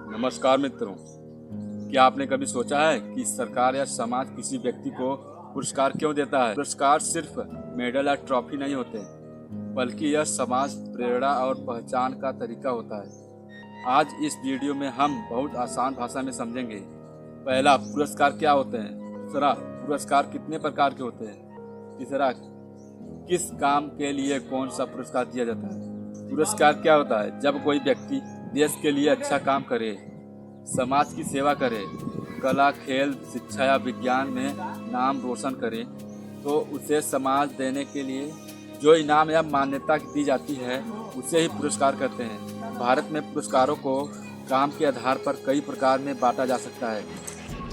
नमस्कार मित्रों। क्या आपने कभी सोचा है कि सरकार या समाज किसी व्यक्ति को पुरस्कार क्यों देता है? पुरस्कार सिर्फ मेडल या ट्रॉफी नहीं होते, बल्कि यह समाज, प्रेरणा और पहचान का तरीका होता है। आज इस वीडियो में हम बहुत आसान भाषा में समझेंगे। पहला, पुरस्कार क्या होते हैं। दूसरा, पुरस्कार कितने प्रकार के होते हैं। तीसरा, किस काम के लिए कौन सा पुरस्कार दिया जाता है। पुरस्कार क्या होता है? जब कोई व्यक्ति देश के लिए अच्छा काम करे, समाज की सेवा करे, कला, खेल, शिक्षा या विज्ञान में नाम रोशन करे, तो उसे समाज देने के लिए जो इनाम या मान्यता दी जाती है उसे ही पुरस्कार कहते हैं। भारत में पुरस्कारों को काम के आधार पर कई प्रकार में बांटा जा सकता है।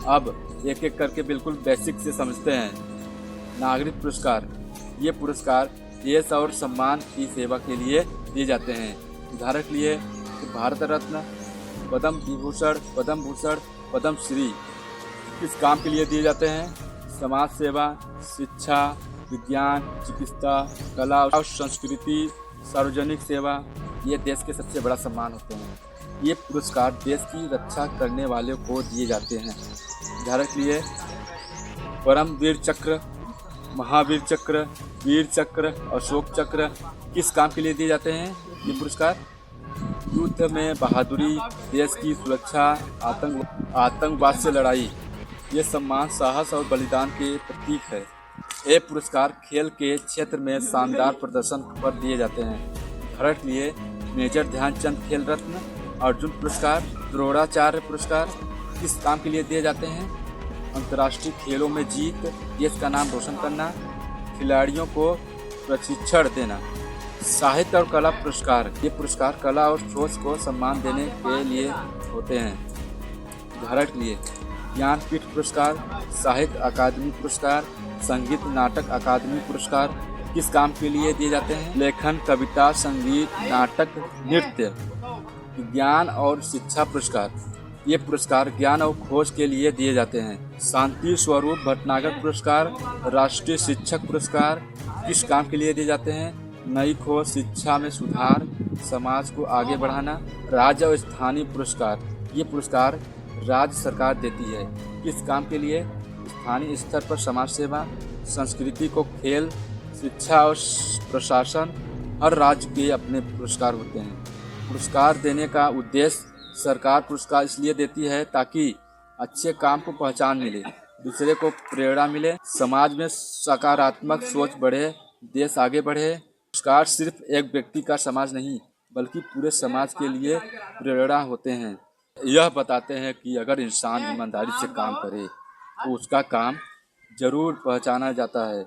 अब एक एक करके बिल्कुल बेसिक से समझते हैं। नागरिक पुरस्कार, ये पुरस्कार देश और सम्मान की सेवा के लिए दिए जाते हैं। उदाहरण के लिए भारत रत्न, पद्म विभूषण, पद्म भूषण, पद्म श्री किस काम के लिए दिए जाते हैं? समाज सेवा, शिक्षा, विज्ञान, चिकित्सा, कला और संस्कृति, सार्वजनिक सेवा, ये देश के सबसे बड़ा सम्मान होते हैं। ये पुरस्कार देश की रक्षा करने वालों को दिए जाते हैं। उदाहरण के लिए परमवीर चक्र, महावीर चक्र, वीर चक्र, अशोक चक्र किस काम के लिए दिए जाते हैं? ये पुरस्कार युद्ध में बहादुरी, देश की सुरक्षा, आतंकवाद से लड़ाई, ये सम्मान साहस और बलिदान के प्रतीक है। ये पुरस्कार खेल के क्षेत्र में शानदार प्रदर्शन पर दिए जाते हैं। उदाहरण के लिए मेजर ध्यानचंद खेल रत्न, अर्जुन पुरस्कार, द्रोणाचार्य पुरस्कार किस काम के लिए दिए जाते हैं? अंतर्राष्ट्रीय खेलों में जीत, देश का नाम रोशन करना, खिलाड़ियों को प्रशिक्षण देना। साहित्य और कला पुरस्कार, ये पुरस्कार कला और सोच को सम्मान देने के लिए होते हैं। उदाहरण के लिए ज्ञानपीठ पुरस्कार, साहित्य अकादमी पुरस्कार, संगीत नाटक अकादमी पुरस्कार किस काम के लिए दिए जाते हैं? लेखन, कविता, संगीत, नाटक, नृत्य। विज्ञान और शिक्षा पुरस्कार, ये पुरस्कार ज्ञान और खोज के लिए दिए जाते हैं। शांति स्वरूप भटनागर पुरस्कार, राष्ट्रीय शिक्षक पुरस्कार किस काम के लिए दिए जाते हैं? नई खोज, शिक्षा में सुधार, समाज को आगे बढ़ाना। राज्य और स्थानीय पुरस्कार, ये पुरस्कार राज्य सरकार देती है। किस काम के लिए? स्थानीय स्तर पर समाज सेवा, संस्कृति को खेल, शिक्षा और प्रशासन, हर राज्य के अपने पुरस्कार होते हैं। पुरस्कार देने का उद्देश्य, सरकार पुरस्कार इसलिए देती है ताकि अच्छे काम को पहचान मिले, दूसरे को प्रेरणा मिले, समाज में सकारात्मक सोच बढ़े, देश आगे बढ़े। पुरस्कार सिर्फ एक व्यक्ति का समाज नहीं, बल्कि पूरे समाज के लिए प्रेरणा होते हैं। यह बताते हैं कि अगर इंसान ईमानदारी से काम करे तो उसका काम जरूर पहचाना जाता है।